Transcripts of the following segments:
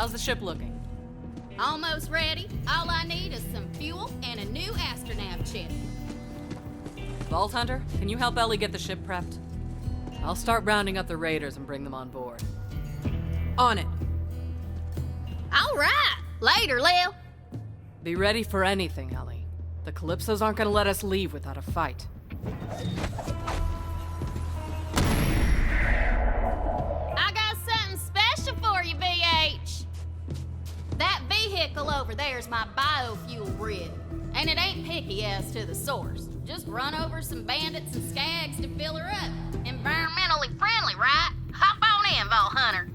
How's the ship looking? Almost ready. All I need is some fuel and a new astronav chip. Vault Hunter, can you help Ellie get the ship prepped? I'll start rounding up the raiders and bring them on board. On it. All right. Later, Lil. Be ready for anything, Ellie. The Calypsos aren't gonna let us leave without a fight. I got something special for you, BH. That vehicle over there is my biofuel rig. And it ain't picky as to the source. Just run over some bandits and skags to fill her up. Environmentally friendly, right? Hop on in, Vault Hunter.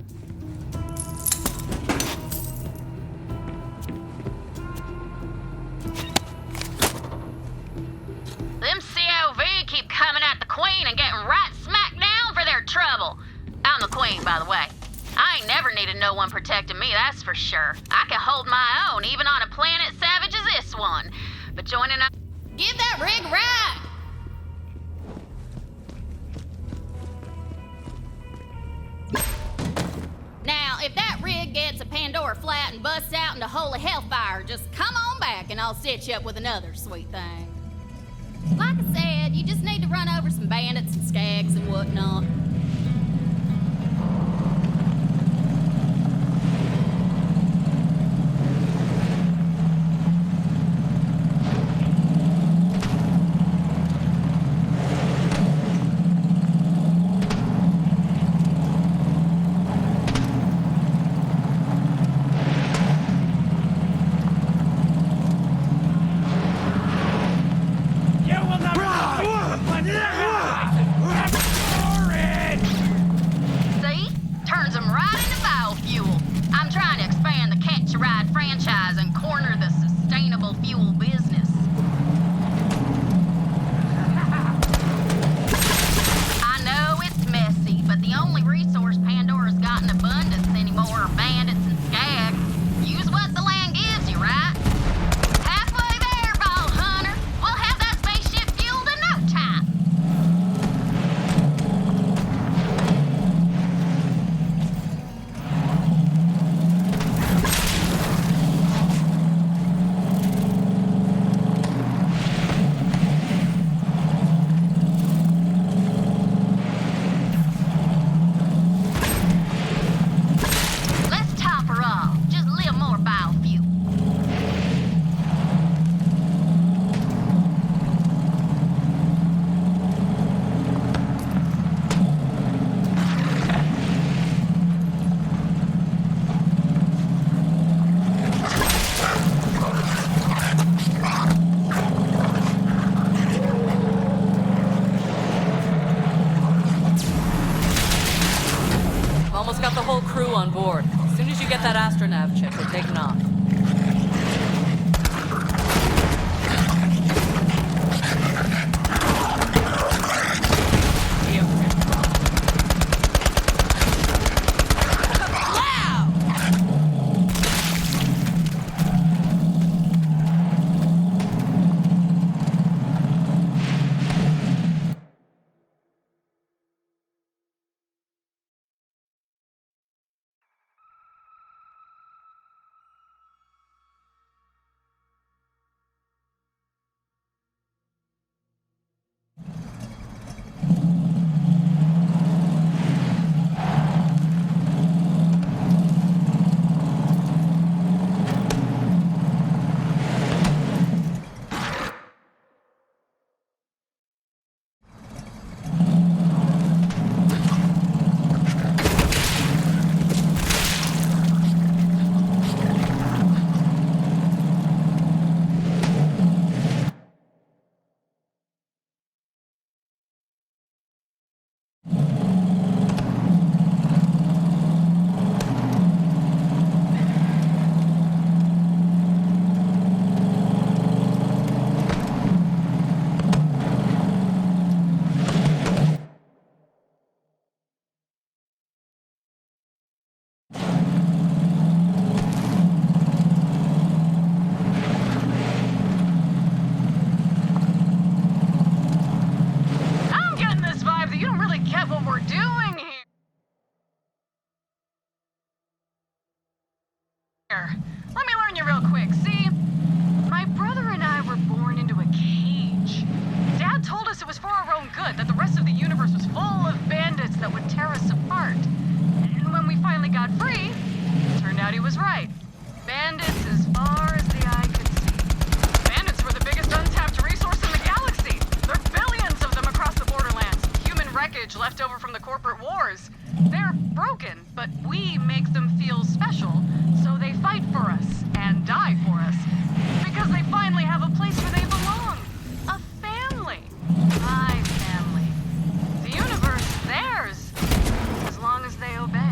Them COV keep coming at the Queen and getting right smack down for their trouble. I'm the Queen, by the way. I ain't never needed no one protecting me, that's for sure. I can hold my own, even on a planet savage as this one. But joining up... Give that rig a ride! Now, if that rig gets a Pandora flat and busts out into holy hellfire, just come on back and I'll stitch you up with another sweet thing. Like I said, you just need to run over some bandits and skags and whatnot. On board. As soon as you get that astronav chip, we're taking off. understood that the rest of the universe was full of bandits that would tear us apart. And when we finally got free, it turned out he was right. Bandits as far as the eye could see. Bandits were the biggest untapped resource in the galaxy. There are billions of them across the Borderlands. Human wreckage left over from the corporate wars. They're broken, but we make them feel special, so they fight for us and die for us. Because they finally have a place where they belong. A family. My family. The universe, theirs. As long as they obey.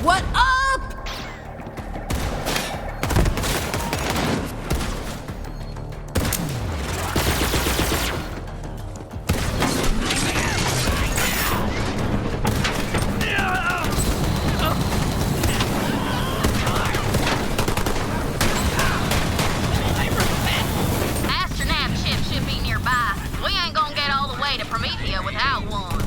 What up? Astronav ship should be nearby. We ain't gonna get all the way to Promethea without one.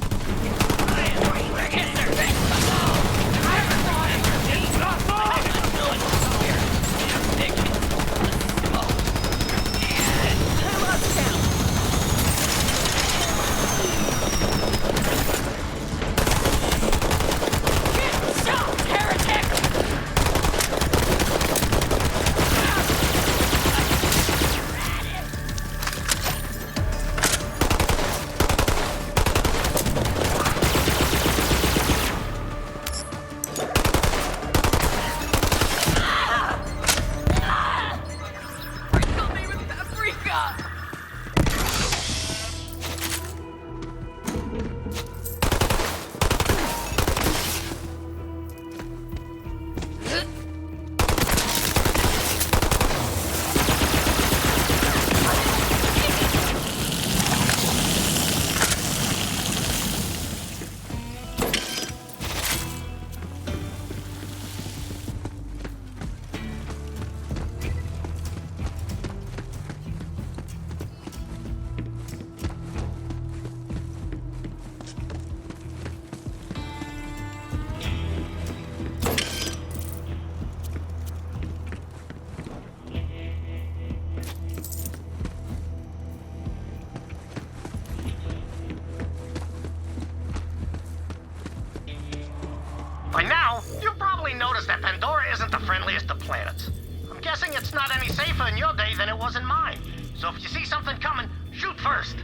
friendliest of planets. I'm guessing it's not any safer in your day than it was in mine. So if you see something coming, shoot first.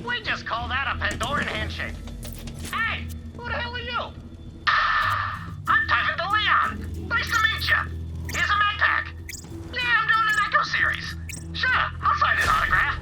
We just call that a Pandoran handshake. Hey, who the hell are you? I'm Tyson DeLeon. Nice to meet you. Here's a med pack. Yeah, I'm doing an Echo series. Sure, I'll sign an autograph.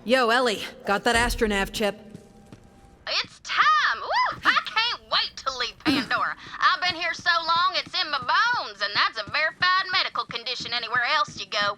Yo, Ellie, got that astronav chip? It's time! Woo! I can't wait to leave Pandora. I've been here so long it's in my bones, and that's a verified medical condition anywhere else you go.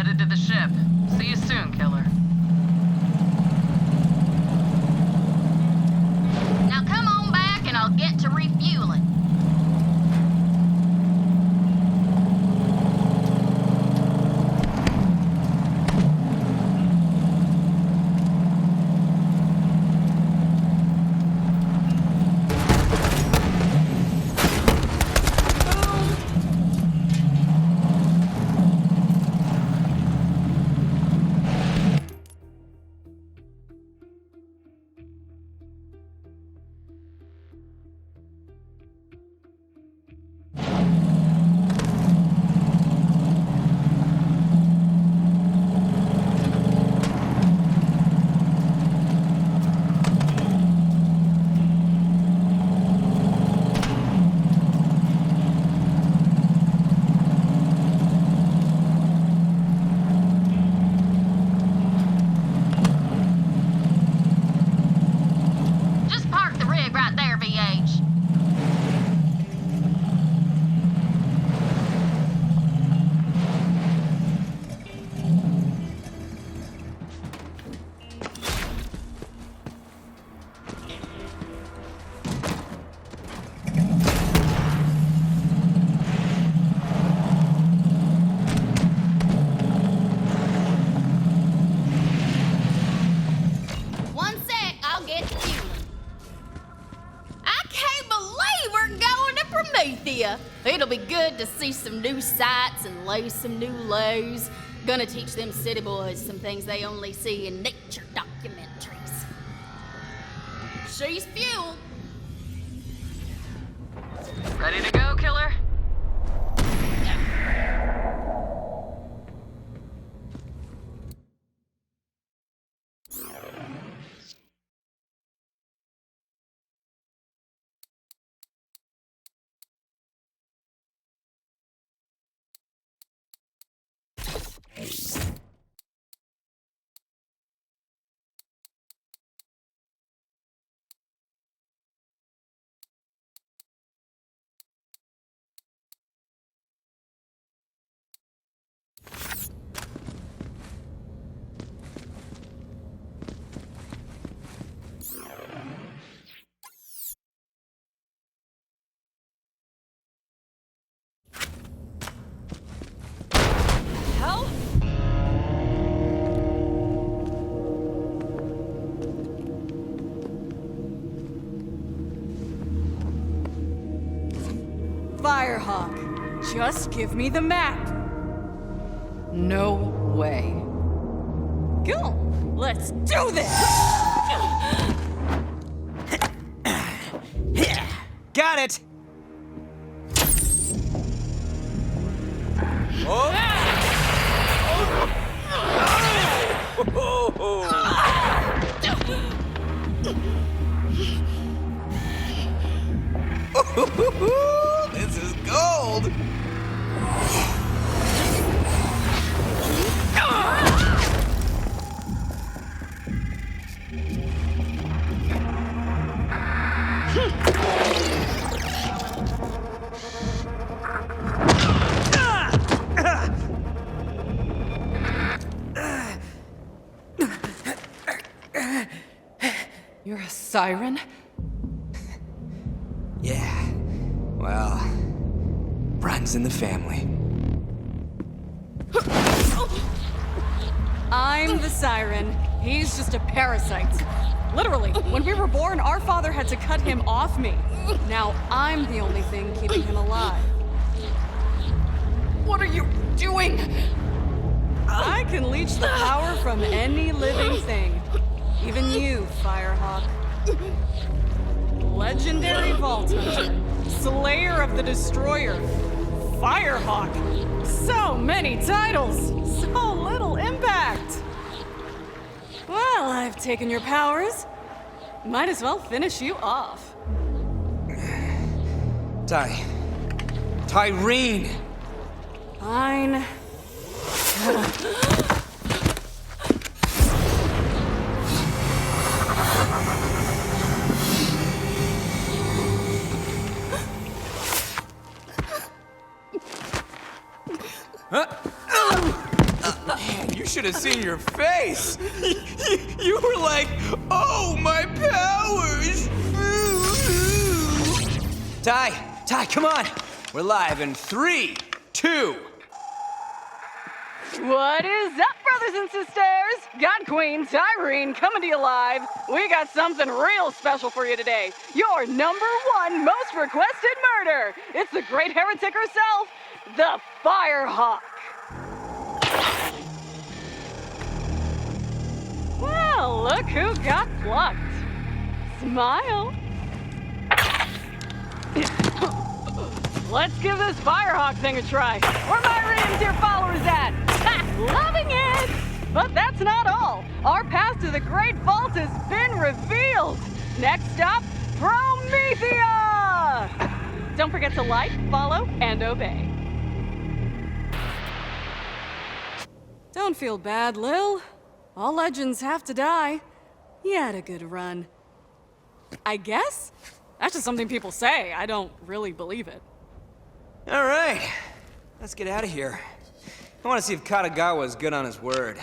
headed to the ship. See you soon, killer. Now come on back and I'll get to refueling. It'll be good to see some new sights and lay some new lows. Gonna teach them city boys some things they only see in nature documentaries. She's fuel. Ready to go, killer? Hell? Firehawk, just give me the map. No way. Go, let's do this! Got it! This is gold! You're a siren? Yeah, well, runs in the family. I'm the Siren. He's just a parasite. Literally, when we were born, our father had to cut him off me. Now I'm the only thing keeping him alive. What are you doing? I can leech the power from any living thing. Even you, Firehawk. Legendary Vault Hunter. Slayer of the Destroyer. Firehawk. So many titles. So little impact. Well, I've taken your powers. Might as well finish you off. Tyreen! Fine. should have seen your face. You were like, oh, my powers. Ty, come on. We're live in 3, 2. What is up, brothers and sisters? God Queen Tyreen coming to you live. We got something real special for you today. Your #1 most requested murder. It's the great heretic herself, the Firehawk. Well, look who got plucked. Smile. Let's give this Firehawk thing a try. Where my reindeer followers at? Ha! Loving it! But that's not all. Our path to the Great Vault has been revealed. Next stop, Promethea! Don't forget to like, follow, and obey. Don't feel bad, Lil. All legends have to die. You had a good run. I guess? That's just something people say. I don't really believe it. All right, let's get out of here. I want to see if Katagawa's good on his word.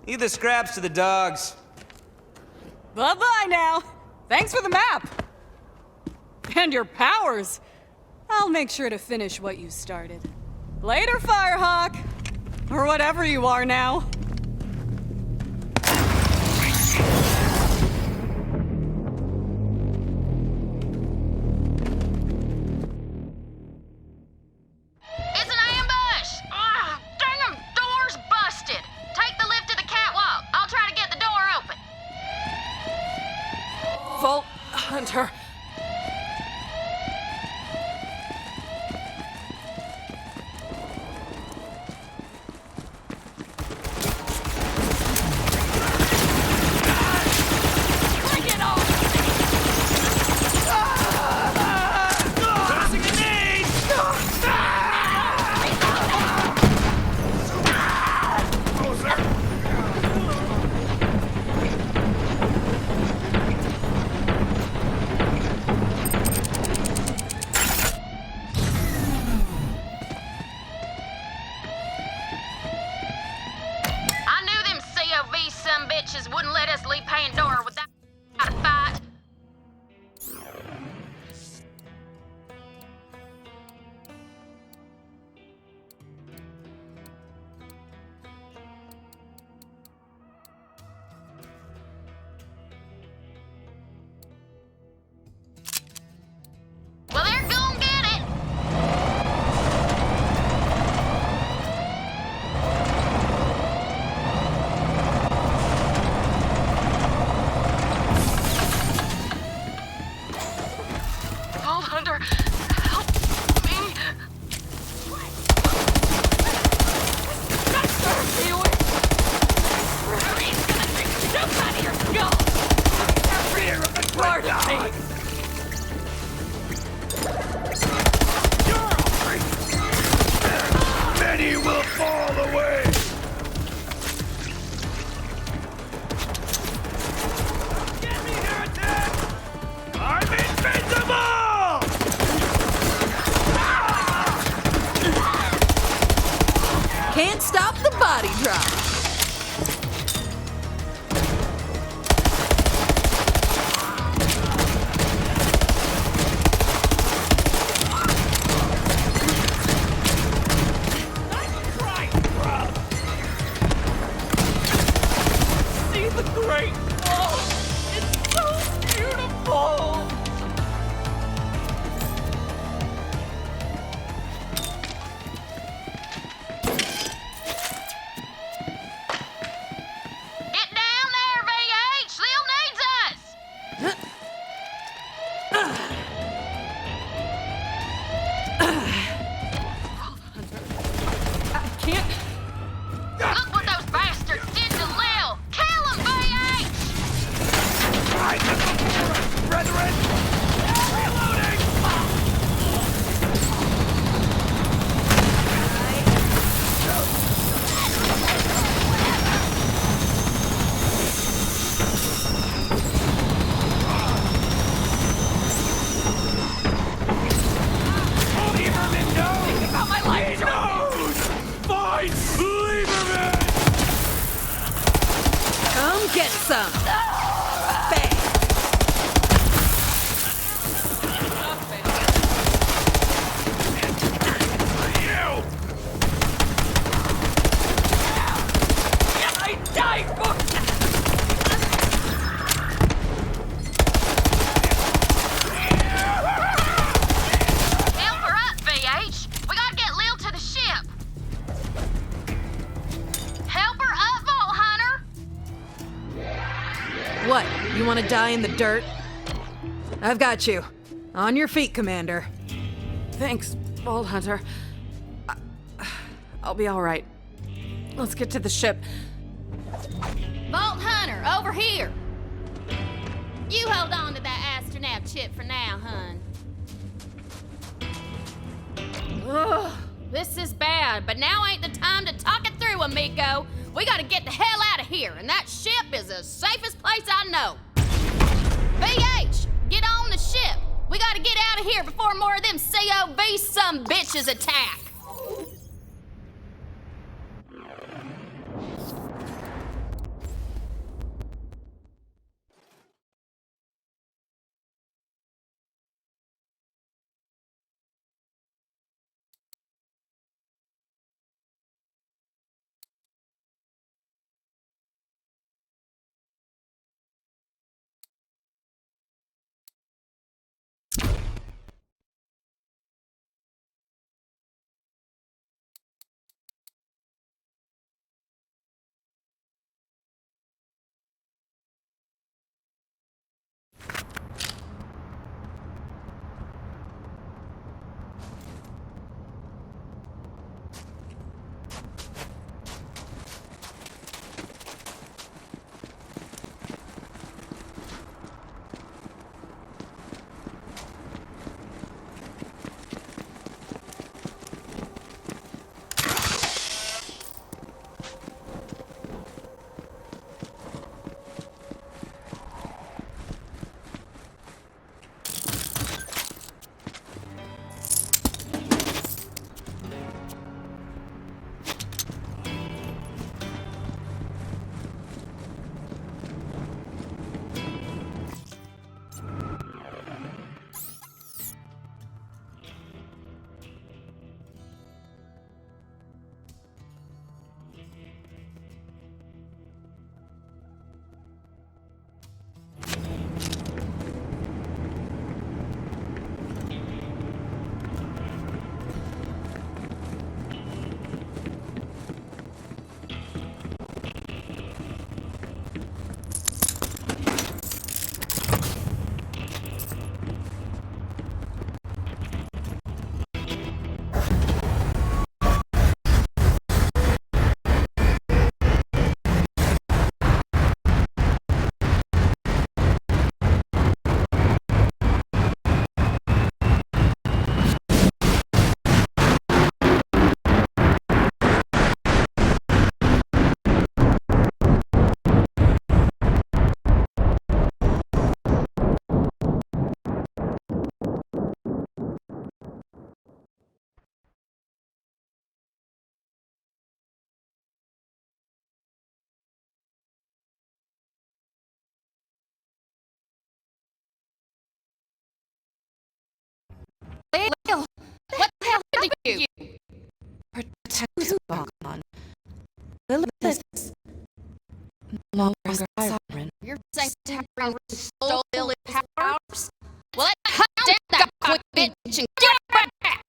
Leave the scraps to the dogs. Bye-bye now. Thanks for the map. And your powers. I'll make sure to finish what you started. Later, Firehawk. Or whatever you are now. It's an ambush! Ah, dang 'em! Door's busted! Take the lift to the catwalk. I'll try to get the door open. Vault Hunter. Wouldn't let us leave Pandora without a fight. Well, they're gonna get it. Hunter, help me. He's gonna take the jump out of your skull! Fear of the part of me! Many will fall away! Get me here, Dad! I'm invincible! Can't stop the body drop. See the Great Wall! It's so beautiful! Get down there, VH! Lil needs us! I can't. Look what those bastards did to Lil! Kill him, VH! Brethren! Reloading! Lieberman knows! Think about my life, He knows! Fine! Lieberman! some. Bang! Help her up, VH. We gotta get Lil to the ship. Help her up, Vault Hunter. What, you want to die in the dirt? I've got you. On your feet, Commander. Thanks, Vault Hunter. I'll be all right. Let's get to the ship. Vault Hunter, over here. You hold on to that astronaut chip for now, hun. Ugh, this is bad, but now ain't the time to talk it through, amigo. We gotta get the hell out of here, and that ship is the safest place I know. VH, get on the ship. We gotta get out of here before more of them COV some bitches attack. Lil, what the hell did you? Protect Pokemon. Lilith is no longer a siren. You're saying Tyreen stole Lilith's powers? Well, let's hunt down that quick bitch and get her back!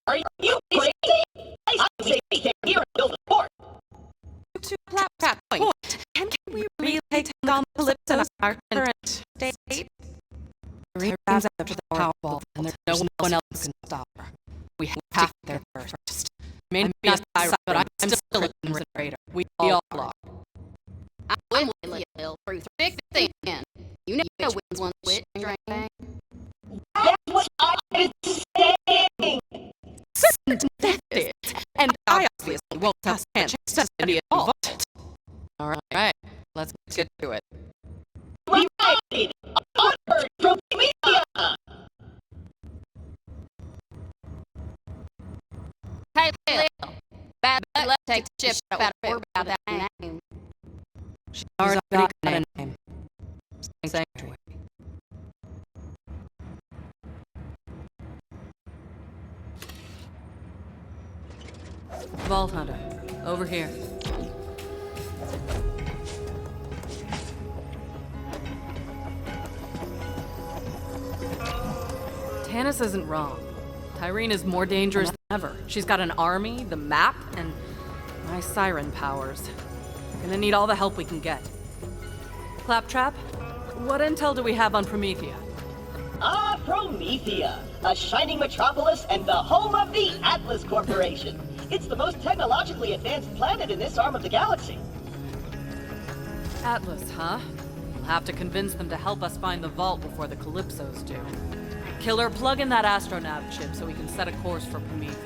Are you crazy? I say we can hear and build a port. To that point, can we really take on Calypso in our current state? Tyreen grabs after the Powerball, and there's no one else can stop her. We have to get there first. Maybe not Siren, but I'm still a generator. We all are. I'm with you, Lil, through thick and thin. You know which one's which, right? That's what I've been saying. That's it. And I obviously won't have a chance to study it all. All right, let's get to it. We made a bird from media. Hey, Lil, bad luck take the ship out of about that name. She's already got a name. Vault Hunter. Over here. Tanis isn't wrong. Tyreen is more dangerous than ever. She's got an army, the map, and my siren powers. Gonna need all the help we can get. Claptrap, what intel do we have on Promethea? Ah, Promethea, a shining metropolis and the home of the Atlas Corporation. It's the most technologically advanced planet in this arm of the galaxy. Atlas, huh? We'll have to convince them to help us find the vault before the Calypsos do. Killer, plug in that astronav chip so we can set a course for Promethea.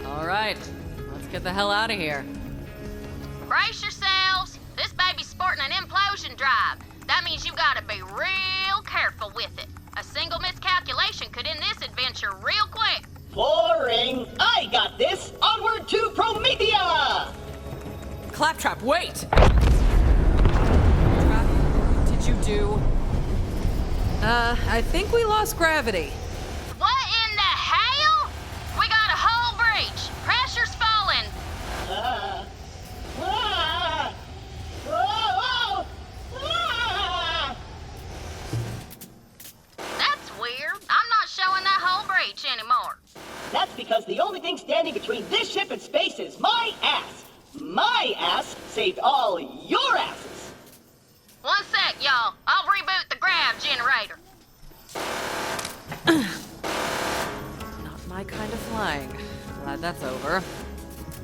All right, let's get the hell out of here. Brace yourselves. This baby's sporting an implosion drive. That means you gotta be real careful with it. A single miscalculation could end this adventure real quick. Boring. I got this. Onward to Promethea! Claptrap, wait! Claptrap, what did you do? I think we lost gravity. What in the hell? We got a hull breach. Pressure's falling. That's weird. I'm not showing that hull breach anymore. That's because the only thing standing between this ship and space is my ass. My ass saved all your asses. One sec, y'all. I'll reboot the grav generator. Not my kind of flying. Glad that's over.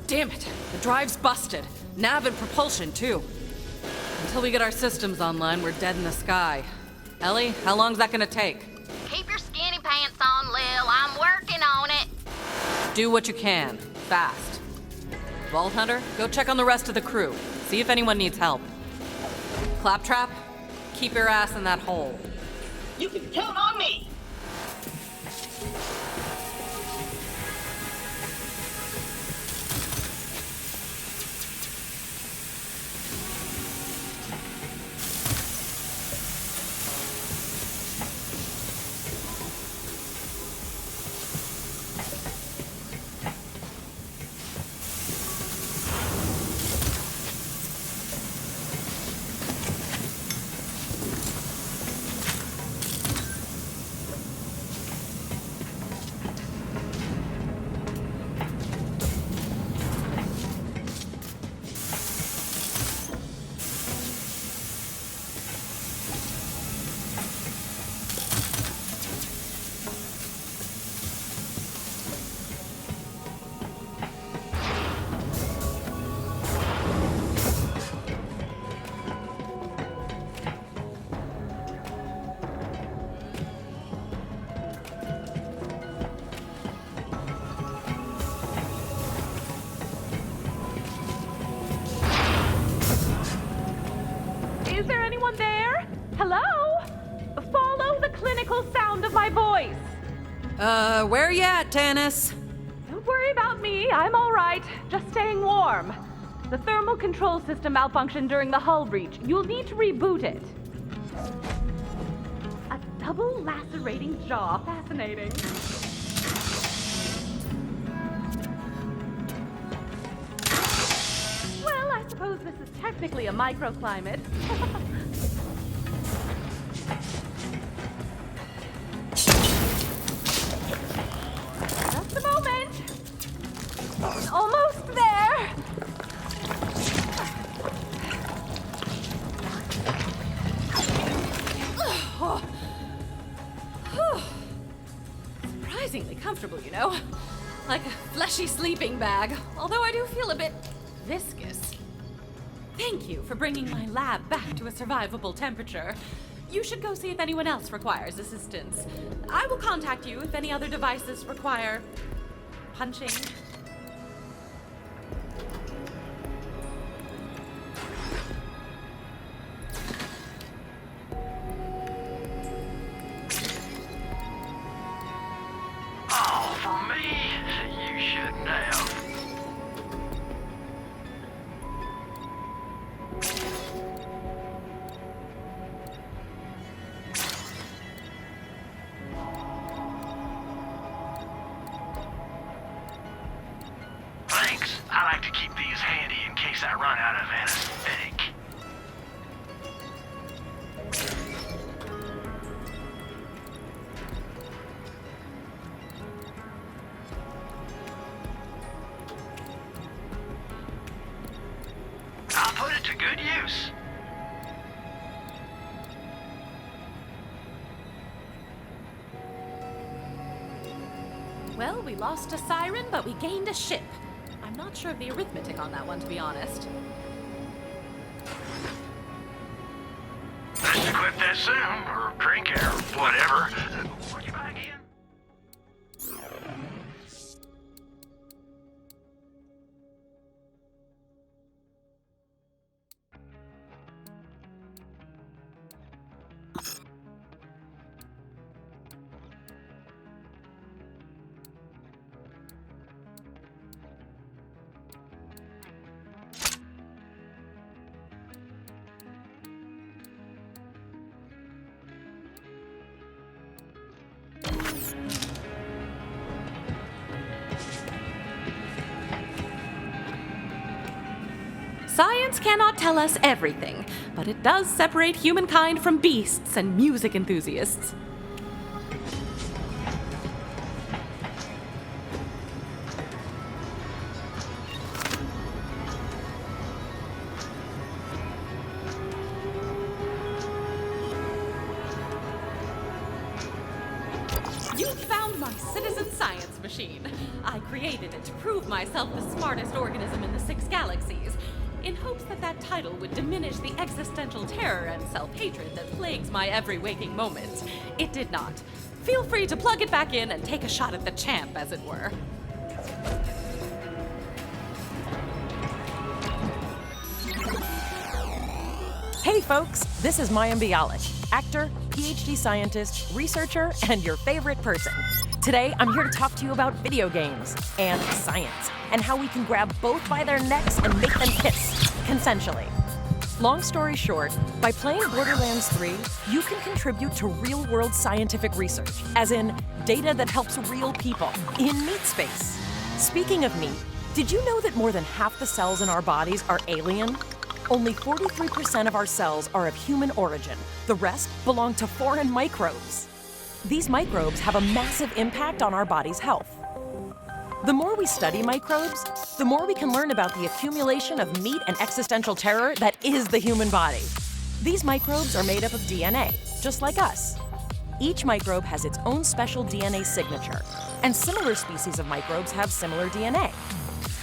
Damn it, the drive's busted. Nav and propulsion, too. Until we get our systems online, we're dead in the sky. Ellie, how long's that gonna take? Keep your skinny pants on, Lil. I'm working on it. Do what you can. Fast. Vault Hunter, go check on the rest of the crew. See if anyone needs help. Claptrap, keep your ass in that hole. You can count on me. Is there anyone there? Hello? Follow the clinical sound of my voice. Where you at, Tanis? Don't worry about me. I'm all right. Just staying warm. The thermal control system malfunctioned during the hull breach. You'll need to reboot it. A double lacerating jaw. Fascinating. Well, I suppose this is technically a microclimate. Just a moment. Almost there. Surprisingly comfortable, you know? Like a fleshy sleeping bag, although I do feel a bit viscous. Thank you for bringing my lab back to a survivable temperature. You should go see if anyone else requires assistance. I will contact you if any other devices require punching. Oh, for me? You shouldn't have. that run out of anesthetic. I'll put it to good use. Well, we lost a siren, but we gained a ship. I'm not sure of the arithmetic on that one, to be honest. Let's equip that soon, or drink it, or whatever. Are you back in? Science cannot tell us everything, but it does separate humankind from beasts and music enthusiasts. You found my citizen science machine. I created it to prove myself the smartest organism in the 6 galaxies, in hopes that that title would diminish the existential terror and self-hatred that plagues my every waking moment. It did not. Feel free to plug it back in and take a shot at the champ, as it were. Hey folks, this is Mayim Bialik, actor, PhD scientist, researcher, and your favorite person. Today, I'm here to talk to you about video games and science, and how we can grab both by their necks and make them kiss, consensually. Long story short, by playing Borderlands 3, you can contribute to real-world scientific research, as in data that helps real people in meat space. Speaking of meat, did you know that more than half the cells in our bodies are alien? Only 43% of our cells are of human origin. The rest belong to foreign microbes. These microbes have a massive impact on our body's health. The more we study microbes, the more we can learn about the accumulation of meat and existential terror that is the human body. These microbes are made up of DNA, just like us. Each microbe has its own special DNA signature, and similar species of microbes have similar DNA.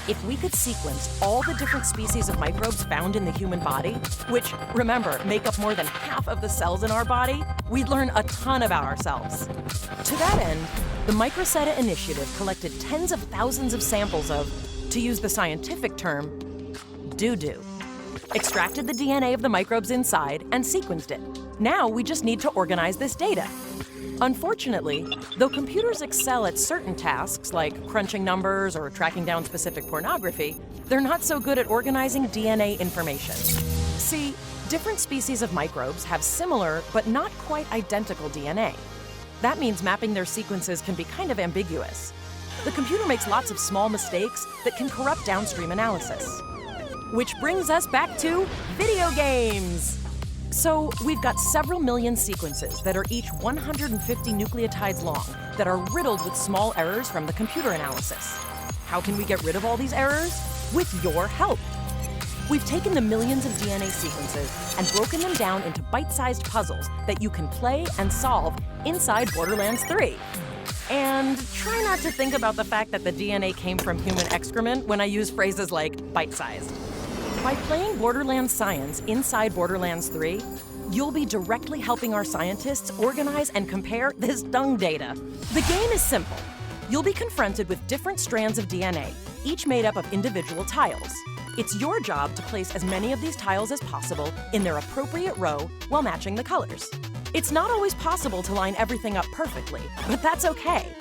If we could sequence all the different species of microbes found in the human body, which, remember, make up more than half of the cells in our body, we'd learn a ton about ourselves. To that end, the Microsetta Initiative collected tens of thousands of samples of, to use the scientific term, doo-doo. Extracted the DNA of the microbes inside and sequenced it. Now we just need to organize this data. Unfortunately, though computers excel at certain tasks like crunching numbers or tracking down specific pornography, they're not so good at organizing DNA information. See, different species of microbes have similar but not quite identical DNA. That means mapping their sequences can be kind of ambiguous. The computer makes lots of small mistakes that can corrupt downstream analysis. Which brings us back to video games! So, we've got several million sequences that are each 150 nucleotides long that are riddled with small errors from the computer analysis. How can we get rid of all these errors? With your help! We've taken the millions of DNA sequences and broken them down into bite-sized puzzles that you can play and solve inside Borderlands 3. And try not to think about the fact that the DNA came from human excrement when I use phrases like bite-sized. By playing Borderlands Science inside Borderlands 3, you'll be directly helping our scientists organize and compare this dung data. The game is simple. You'll be confronted with different strands of DNA, each made up of individual tiles. It's your job to place as many of these tiles as possible in their appropriate row while matching the colors. It's not always possible to line everything up perfectly, but that's okay.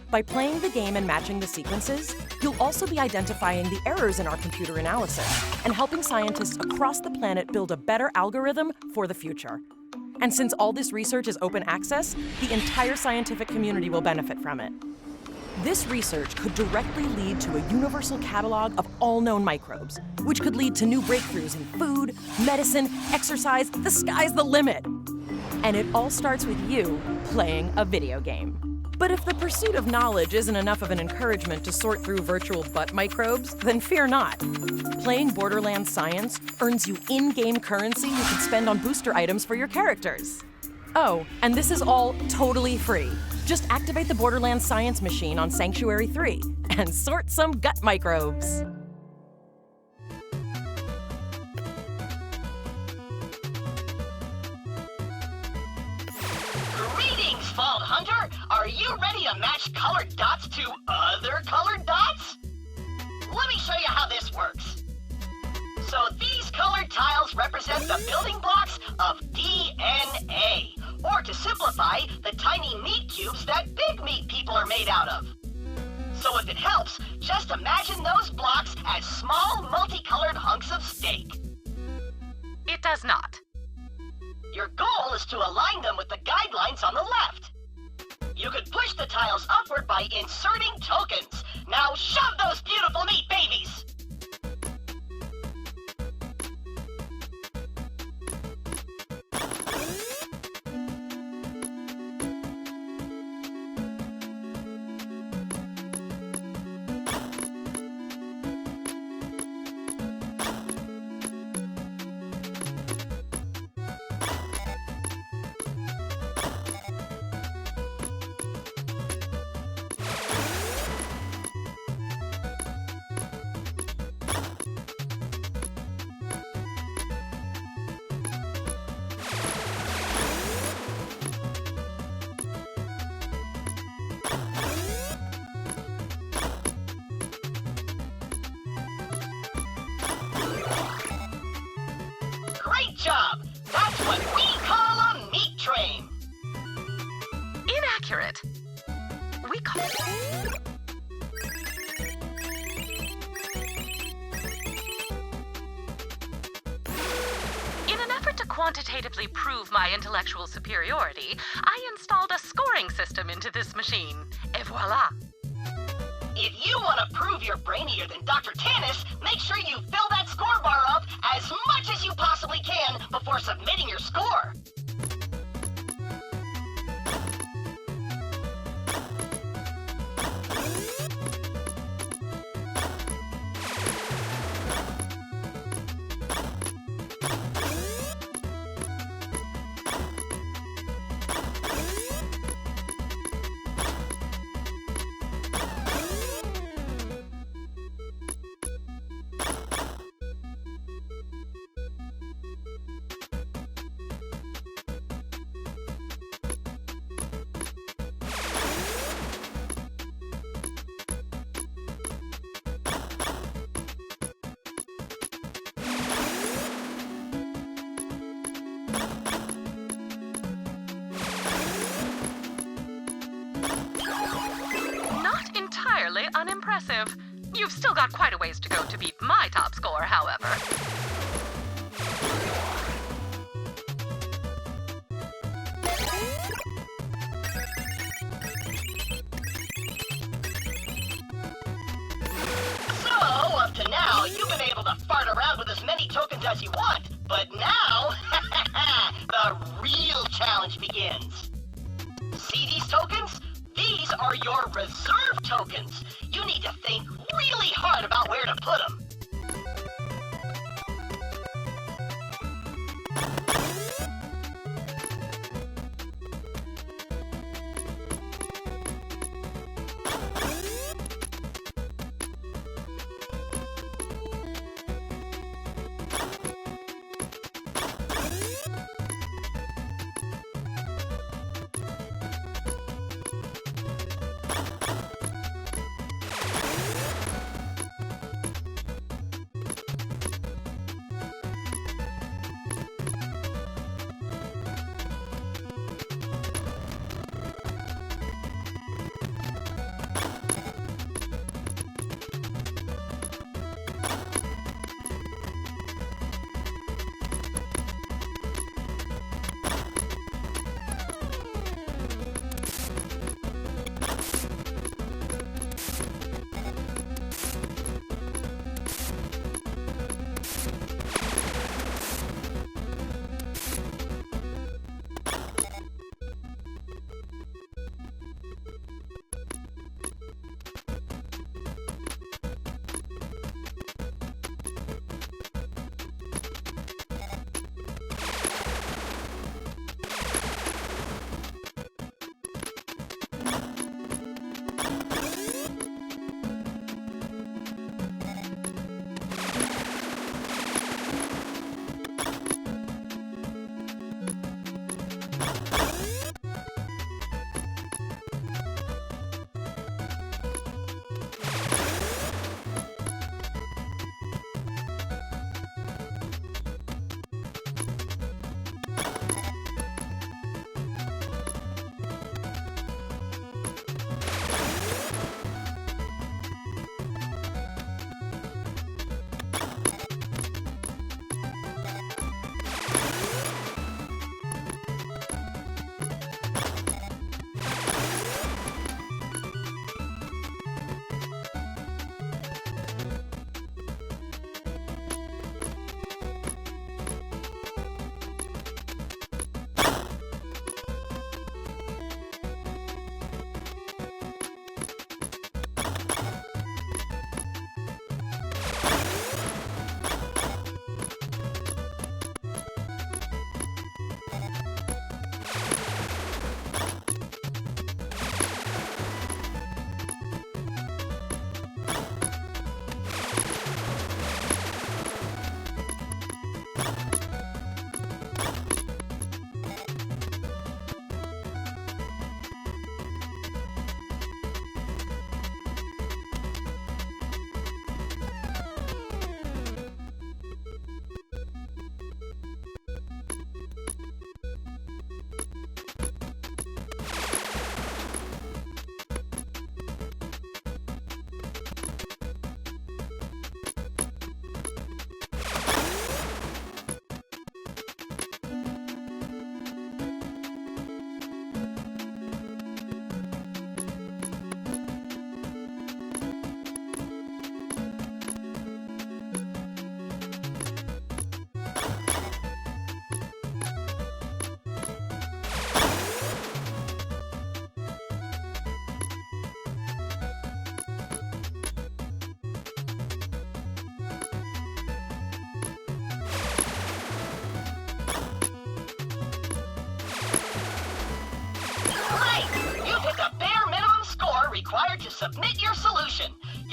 By playing the game and matching the sequences, you'll also be identifying the errors in our computer analysis and helping scientists across the planet build a better algorithm for the future. And since all this research is open access, the entire scientific community will benefit from it. This research could directly lead to a universal catalog of all known microbes, which could lead to new breakthroughs in food, medicine, exercise. The sky's the limit. And it all starts with you playing a video game. But if the pursuit of knowledge isn't enough of an encouragement to sort through virtual butt microbes, then fear not. Playing Borderlands Science earns you in-game currency you can spend on booster items for your characters. Oh, and this is all totally free. Just activate the Borderlands Science machine on Sanctuary 3 and sort some gut microbes. Greetings, Fall Hunter! Are you ready to match colored dots to other colored dots? Let me show you how this works. So these colored tiles represent the building blocks of DNA, or to simplify, the tiny meat cubes that big meat people are made out of. So if it helps, just imagine those blocks as small, multicolored hunks of steak. It does not. Your goal is to align them with the guidelines on the left. You could push the tiles upward by inserting tokens. Now shove those beautiful meat babies! Great job! That's what we call a meat train! Inaccurate. We call In an effort to quantitatively prove my intellectual superiority, I installed a scoring system into this machine. Et voila! If you want to prove you're brainier than Dr. Tannis, make sure you fill that score bar up as much as you possibly can before submitting your score. Unimpressive. You've still got quite a ways to go to beat my top score, however. So, up to now, you've been able to fart around with as many tokens as you want, but now, the real challenge begins. See these tokens? These are your reserve tokens. You need to think really hard about where to put them.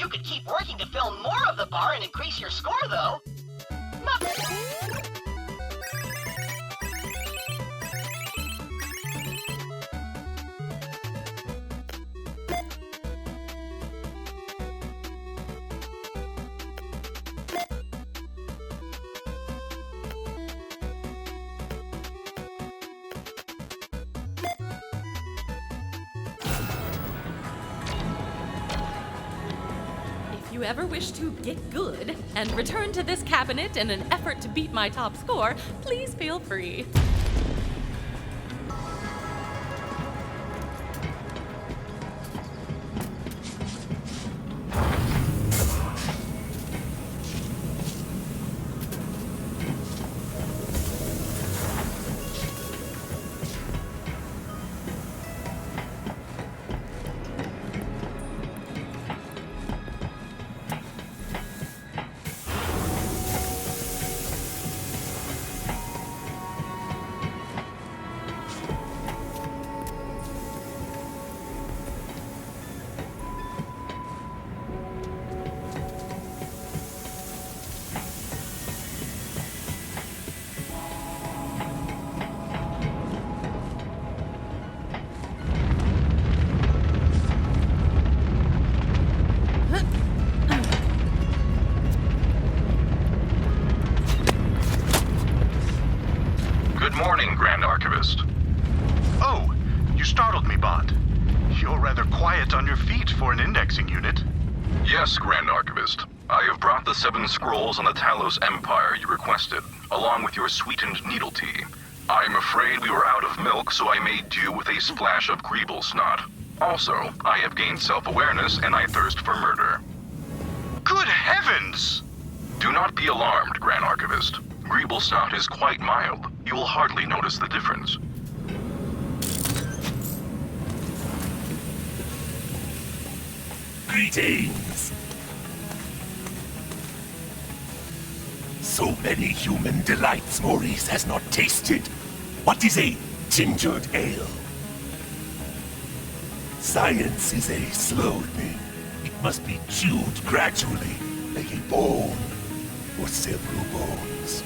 You could keep working to fill more of the bar and increase your score, though. If you ever wish to get good and return to this cabinet in an effort to beat my top score, please feel free. Good morning, Grand Archivist. Oh, you startled me, Bond. You're rather quiet on your feet for an indexing unit. Yes, Grand Archivist. I have brought the 7 scrolls on the Talos Empire you requested, along with your sweetened needle tea. I'm afraid we were out of milk, so I made do with a splash of Greeble snot. Also, I have gained self-awareness and I thirst for murder. Good heavens! Do not be alarmed, Grand Archivist. Greeble snot is quite mild. You will hardly notice the difference. Greetings! So many human delights Maurice has not tasted. What is a gingered ale? Science is a slow thing. It must be chewed gradually, like a bone, or several bones.